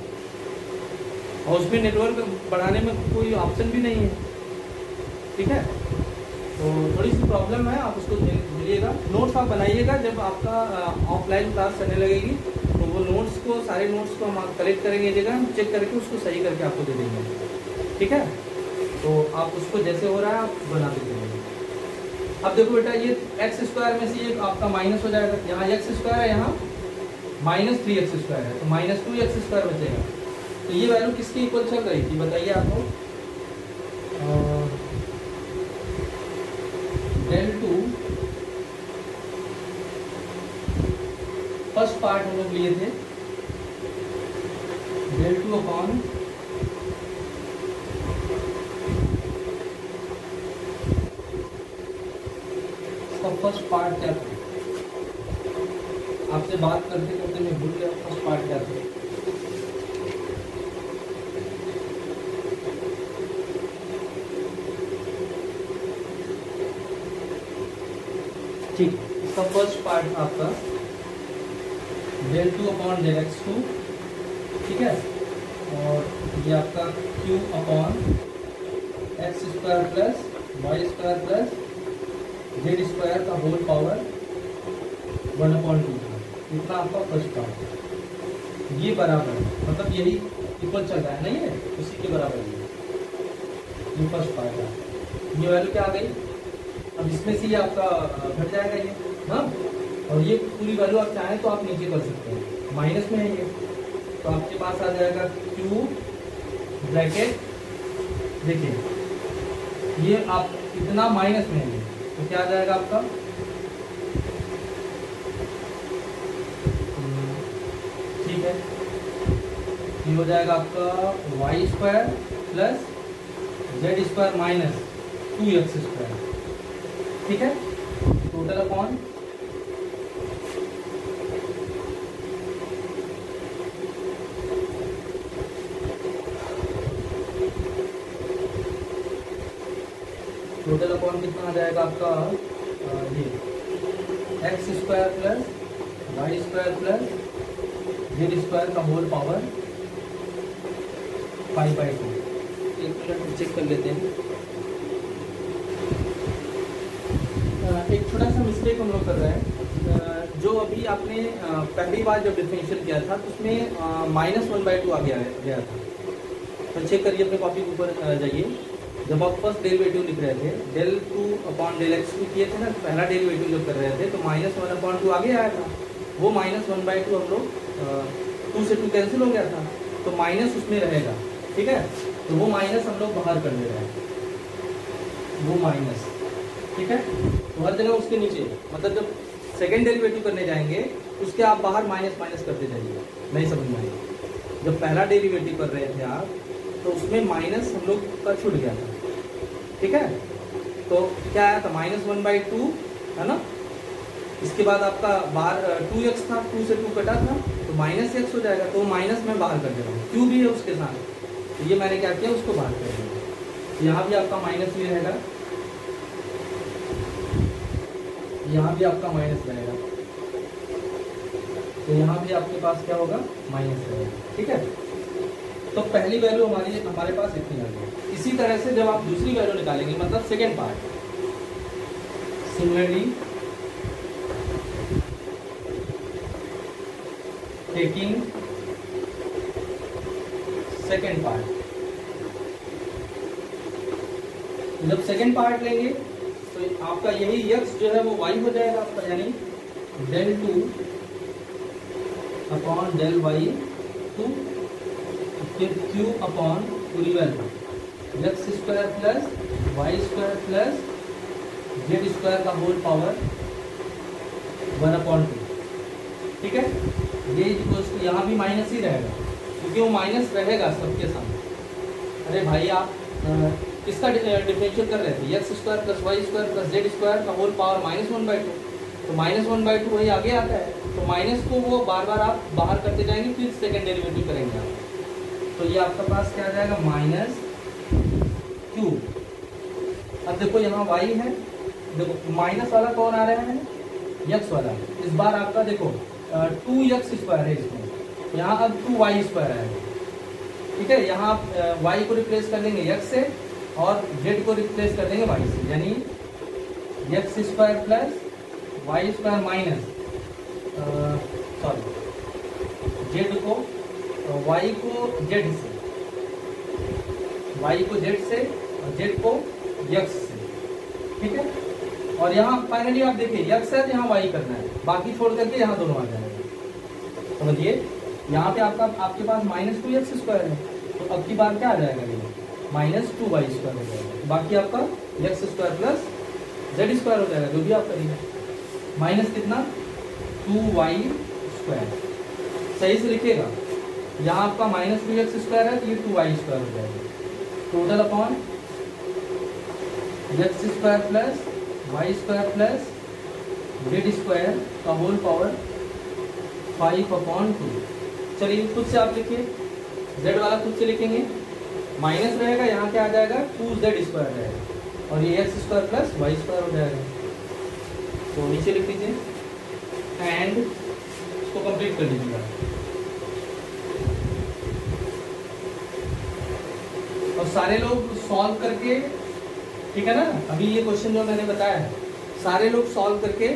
और उसमें नेटवर्क बढ़ाने में कोई ऑप्शन भी नहीं है, ठीक है। तो थोड़ी सी प्रॉब्लम है, आप उसको झेलिएगा। नोट्स आप बनाइएगा, जब आपका ऑफलाइन क्लास चलने लगेगी तो वो नोट्स को, सारे नोट्स को हम कलेक्ट करेंगे जगह, हम चेक करके उसको सही करके आपको दे देंगे, ठीक है। तो आप उसको जैसे हो रहा है आप बना दीजिए। अब देखो बेटा, ये एक्स स्क्वायर में से ये आपका माइनस हो जाएगा, यहाँ एक्स स्क्वायर है, यहाँ -3x स्क्वायर है, तो -2x स्क्वायर बचेगा। तो ये वैल्यू किसकी इक्वल चल रही थी बताइए आपको? del2 फर्स्ट पार्ट हम लोग लिए थे, del2 अपॉन इसका फर्स्ट पार्ट क्या था? आपसे बात करते करते मैं भूल गया फर्स्ट पार्ट क्या था। ठीक, इसका फर्स्ट पार्ट आपका del2 अपॉन del(x2), ठीक है। और ये आपका q upon x square plus Y square plus Z square का होल पावर 1/2, इतना आपका फर्स्ट पार्ट है। ये बराबर है, मतलब यही इक्वल चल रहा है, नहीं है, उसी के बराबर ये फर्स्ट पार्ट है। ये वैल्यू क्या आ गई? अब इसमें से ये आपका घट जाएगा ये, हाँ। और ये पूरी वैल्यू आप चाहें तो आप नीचे कर सकते हैं, माइनस में है ये, तो आपके पास आ जाएगा q ब्रैकेट, देखिए ये आप इतना माइनस में है, तो क्या आ जाएगा आपका? ठीक है, ये हो जाएगा आपका y square plus Z square minus 2x square, ठीक है। टोटल अपॉन कितना आ जाएगा आपका? ये x square plus Y square plus Z square का होल पावर 5/2। एक मिनट चेक कर लेते हैं। एक छोटा सा मिस्टेक हम लोग कर रहे हैं, जो अभी आपने पहली बार जब डिफरेंशियल किया था तो उसमें -1/2 आ गया था। तो चेक करिए, अपने कॉपी के ऊपर जाइए, जब आप फर्स्ट डेरिवेटिव लिख रहे थे del2 अपॉन del(x2) किए थे ना, पहला डेरिवेटिव जब कर रहे थे तो -1/2 आगे आया था, वो -1/2 हम लोग 2 से 2 कैंसिल हो गया था, तो माइनस उसमें रहेगा, ठीक है। तो वो माइनस हम लोग बाहर कर ले रहे हैं, वो माइनस, ठीक है। तो हर जगह उसके नीचे, मतलब जब सेकेंड डेरिवेटिव करने जाएंगे उसके आप बाहर माइनस माइनस करते जाइए, नहीं समझ में आएगा। जब पहला डेरिवेटिव कर रहे थे आप तो उसमें माइनस हम लोग का छूट गया था, ठीक है। तो क्या आया था? -1/2 है ना। इसके बाद आपका बाहर 2x था, 2 से 2 कटा था तो -x हो जाएगा, तो माइनस मैं बाहर कर दे रहा हूँ, q भी है उसके साथ, तो ये मैंने क्या किया, उसको बाहर कर दिया। यहाँ भी आपका माइनस ही रहेगा, यहाँ भी आपका माइनस रहेगा, तो यहाँ भी आपके पास क्या होगा? माइनस रहेगा, ठीक है। तो पहली वैल्यू हमारे पास इतनी आ गई। इसी तरह से जब आप दूसरी वैल्यू निकालेंगे, मतलब second part, similarly taking second part, जब सेकेंड पार्ट लेंगे तो आपका यही x जो है वो y हो जाएगा आपका, यानी del2 अपॉन del(y2), फिर q अपॉन पूरी value x square plus Y square plus Z square का होल पावर 1/2, ठीक है। ये यहाँ भी माइनस ही रहेगा, क्योंकि वो माइनस रहेगा सबके सामने। अरे भाई आप किसका डिफरेंशियल कर रहे थे, x square plus Y square plus Z square का होल पावर -1/2, तो -1/2 वही आगे आता है, तो माइनस को वो बार बार आप बाहर करते जाएंगे, फिर सेकेंड डेरिवेटिव करेंगे आप, तो ये आपका पास क्या आ जाएगा -q। अब देखो यहाँ y है, देखो माइनस वाला कौन आ रहा है, x वाला। इस बार आपका देखो 2x स्क्वायर है इसमें, यहाँ अब 2y स्क्वायर है, ठीक है। यहाँ आप y को रिप्लेस कर देंगे x से और z को रिप्लेस कर देंगे y से, यानी x square plus Y square minus sorry z को y को z से, y को z से और z को x से, ठीक है। और यहाँ फाइनली आप देखिए x है तो यहाँ y करना है, बाकी छोड़ करके यहाँ दोनों आ जाएगा। समझिए यहाँ पे आपके पास -2x स्क्वायर है, तो अब की बार क्या आ जाएगा, ये -2y स्क्वायर हो जाएगा, बाकी आपका x square plus z square हो जाएगा, जो भी आप करेंगे। माइनस कितना 2y स्क्वायर, सही से लिखिएगा, यहाँ आपका -2x स्क्वायर है तो ये 2y स्क्वायर हो जाएगा, total upon x square plus Y square plus Z square का होल पावर 5/2। चलिए खुद से आप लिखिए, z वाला खुद से लिखेंगे, माइनस रहेगा, यहाँ क्या आ जाएगा 2z स्क्वायर रहेगा, और ये x square plus Y square हो जाएगा। तो नीचे लिख लीजिए एंड इसको कंप्लीट कर लीजिएगा। और सारे लोग सॉल्व करके, ठीक है ना, अभी ये क्वेश्चन जो मैंने बताया है सारे लोग सॉल्व करके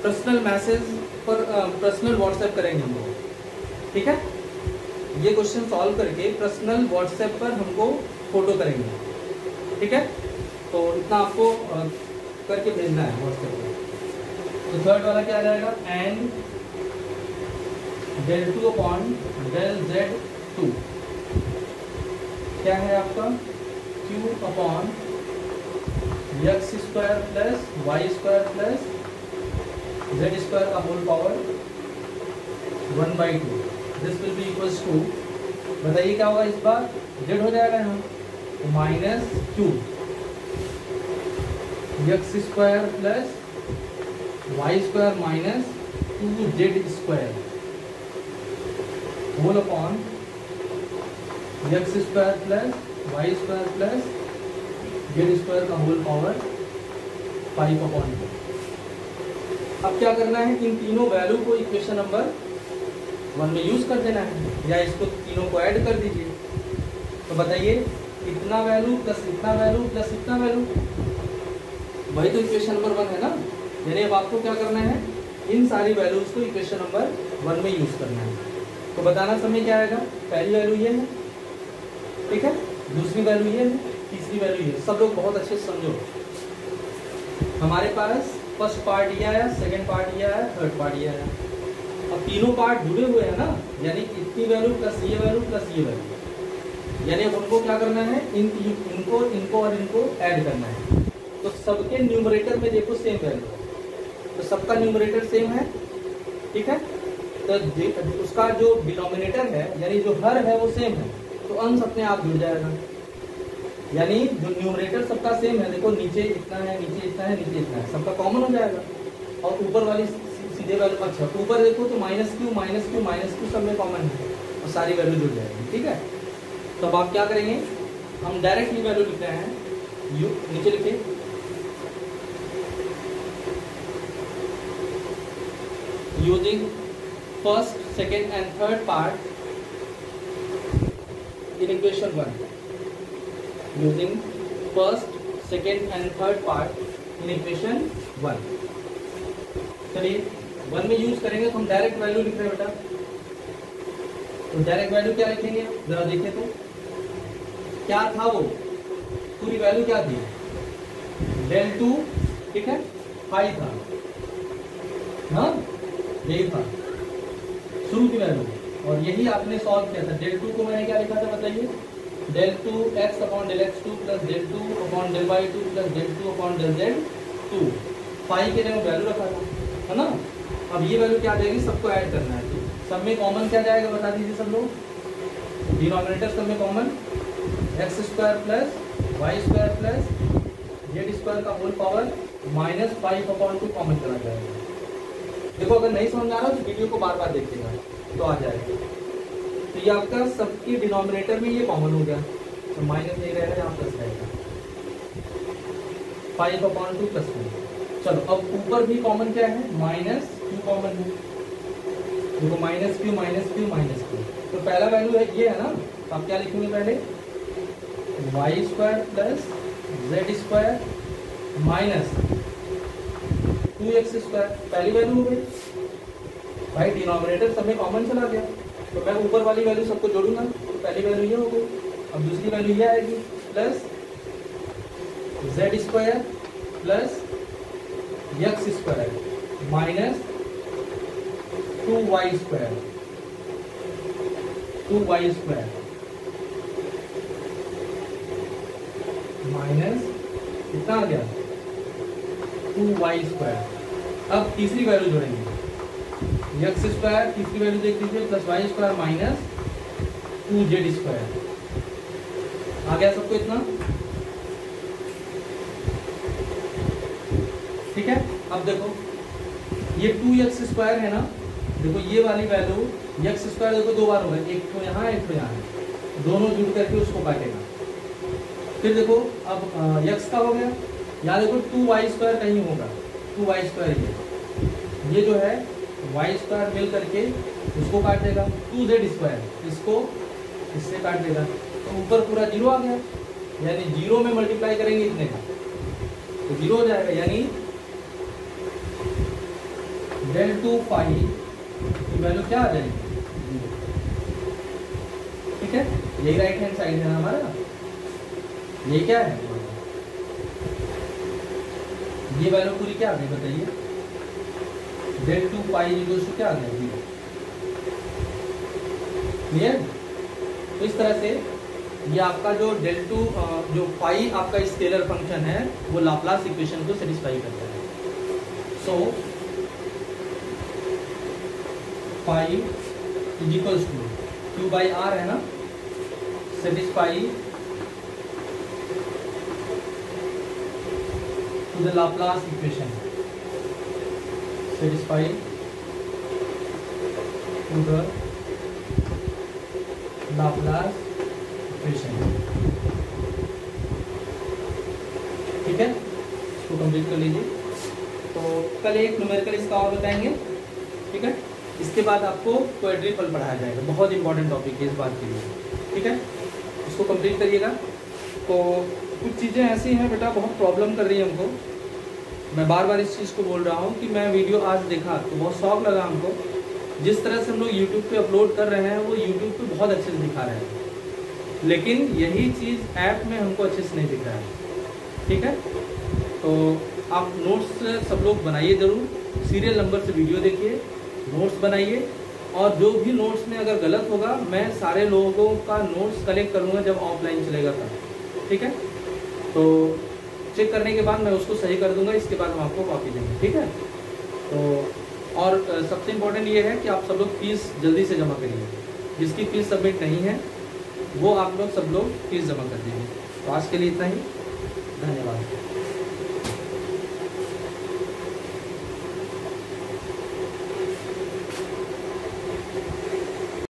पर्सनल मैसेज पर पर्सनल व्हाट्सएप करेंगे हम लोग, ठीक है। ये क्वेश्चन सॉल्व करके पर्सनल व्हाट्सएप पर हमको फोटो करेंगे, ठीक है। तो इतना आपको करके भेजना है व्हाट्सएप पर। तो थर्ड वाला क्या आ जाएगा, and del2 upon del z2 क्या है आपका q upon x square plus Y square plus z square का whole power 1/2। This will be equals to, बताइए क्या होगा इस बार, z हो जाएगा यहाँ, -q x square plus Y square minus 2z square whole upon x square plus Y square plus Z square का होल पावर 5/2। अब क्या करना है, इन तीनों वैल्यू को इक्वेशन नंबर 1 में यूज कर देना है, या इसको तीनों को ऐड कर दीजिए। तो बताइए इतना वैल्यू प्लस इतना वैल्यू प्लस इतना वैल्यू, वही तो इक्वेशन नंबर 1 है ना। यानी अब आपको क्या करना है, इन सारी वैल्यूज को इक्वेशन नंबर 1 में यूज करना है। तो बताना समय क्या आएगा, पहली वैल्यू ये है, ठीक है, दूसरी वैल्यू ये है, तीसरी वैल्यू ये। सब लोग बहुत अच्छे से समझो, हमारे पास फर्स्ट पार्ट ये आया, सेकंड पार्ट ये आया, थर्ड पार्ट ये आया। अब तीनों पार्ट जुड़े हुए हैं ना, यानी इतनी वैल्यू प्लस ये वैल्यू प्लस ये वैल्यू, यानी अब उनको क्या करना है, इनको और इनको ऐड करना है। तो सबके न्यूमरेटर में देखो सेम वैल्यू है, तो सबका न्यूमरेटर सेम है, ठीक है। तो उसका जो डिनोमिनेटर है यानी जो हर है वो सेम है, तो अंश अपने आप जुड़ जाएगा। यानी जो न्यूमरेटर सबका सेम है, देखो नीचे इतना है, नीचे इतना है, नीचे इतना है, सबका कॉमन हो जाएगा। और ऊपर वाली सीधे वैल्यू, अच्छा ऊपर देखो तो -q सब में कॉमन है, और सारी वैल्यू जुड़ जाएगी, ठीक है। तो अब आप क्या करेंगे, हम डायरेक्टली वैल्यू लिख रहे हैं, यू नीचे लिखिए, using first, second and third part in equation 1, using first, second and third part in equation 1। चलिए 1 में यूज करेंगे तो हम डायरेक्ट वैल्यू लिख रहे हैं बेटा। तो डायरेक्ट वैल्यू क्या लिखेंगे, जरा देखिए तो क्या था, वो पूरी वैल्यू क्या थी, del2, ठीक है, 5 था ना, यही था शुरू की वैल्यू, और यही आपने सॉल्व किया था। del2 को मैंने क्या लिखा था बताइए, del2 x upon del x2 plus del2 upon del y2 plus del2 upon del z2, 5 के जगह वैल्यू रखा था, है ना। अब ये वैल्यू क्या आ जाएगी, सबको ऐड करना है, तो सब में कॉमन क्या जाएगा बता दीजिए सब लोग, डिनोमिनेटर सब में common, x square plus Y square plus Z square का होल पावर माइनस 5/2 कॉमन चला जाएगा। देखो अगर नहीं समझ आ रहा तो वीडियो को बार बार देखिएगा तो आ जाएगा। तो ये आपका सबके डिनोमिनेटर में ये कॉमन हो गया, तो माइनस नहीं रहेगा, यहाँ प्लस रहेगा 5/2 प्लस 1। चलो अब ऊपर भी कॉमन क्या है, माइनस क्यू कॉमन है। देखो minus Q minus Q minus Q, तो पहला वैल्यू है ये है ना, तो आप क्या लिखेंगे पहले, y square plus Z square minus 2x square, पहली वैल्यू हो गई भाई। डिनोमिनेटर सब में कॉमन चला गया, तो मैं ऊपर वाली वैल्यू सबको जोड़ूंगा, तो पहली वैल्यू ये हो गई। अब दूसरी वैल्यू ये आएगी plus Z square plus x square minus 2y square, 2y square minus कितना आ गया 2y स्क्वायर। अब तीसरी वैल्यू जोड़ेंगे, एक्स स्क्वायर, तीसरी वैल्यू देख लीजिए, plus Y square minus 2z square. आ गया सबको इतना, ठीक है। अब देखो ये 2x स्क्वायर है ना, देखो ये वाली वैल्यू एक्स स्क्वायर देखो दो बार होगा, एक तो यहाँ एक तो यहाँ, दोनों जुड़ करके उसको काटेगा। फिर देखो अब x का हो गया, यहाँ देखो 2y स्क्वायर कहीं होगा, 2y स्क्वायर ये जो है y स्क्वायर मिल करके उसको काट देगा, 2z स्क्वायर इसको इससे काट देगा, तो ऊपर पूरा जीरो आ गया, यानी जीरो में मल्टीप्लाई करेंगे इतने का तो जीरो हो जाएगा, यानी del 2 पाई की वैल्यू क्या आ जाएगी, ठीक है। यही राइट हैंड साइड है हमारा, ये क्या है, ये वैल्यू पूरी क्या आ गई बताइए, del 2 पाई इक्वल्स टू क्या आ गया, जीरो। क्लियर। तो इस तरह से ये आपका जो del 2 जो पाई आपका स्केलर फंक्शन है वो लाप्लास इक्वेशन को सेटिस्फाई करता है। So pi is equals to q by r है ना, satisfy to the Laplace equation, satisfy to the Laplace equation, ठीक है। इसको कंप्लीट कर लीजिए। तो कल एक न्यूमेरिकल इसका और बताएंगे, ठीक है। इसके बाद आपको क्वाड्रिपल पढ़ाया जाएगा, बहुत इंपॉर्टेंट टॉपिक है इस बात के लिए, ठीक है। इसको कंप्लीट करिएगा। तो कुछ चीज़ें ऐसी हैं बेटा बहुत प्रॉब्लम कर रही है हमको, मैं बार बार इस चीज़ को बोल रहा हूँ कि मैं वीडियो आज देखा तो बहुत शौक लगा हमको, जिस तरह से हम लोग YouTube पे अपलोड कर रहे हैं वो YouTube पे बहुत अच्छे से दिखा रहे हैं, लेकिन यही चीज़ ऐप में हमको अच्छे से नहीं दिख रहा है, ठीक है। तो आप नोट्स सब लोग बनाइए ज़रूर, सीरियल नंबर से वीडियो देखिए, नोट्स बनाइए, और जो भी नोट्स में अगर गलत होगा मैं सारे लोगों का नोट्स कलेक्ट करूँगा जब ऑफलाइन चलेगा तब, ठीक है। तो चेक करने के बाद मैं उसको सही कर दूंगा, इसके बाद हम आपको कॉपी देंगे, ठीक है। तो और सबसे इम्पोर्टेंट ये है कि आप सब लोग फीस जल्दी से जमा करिए, जिसकी फीस सबमिट नहीं है वो आप लोग सब लोग फीस जमा कर दीजिए। तो आज के लिए इतना ही, धन्यवाद।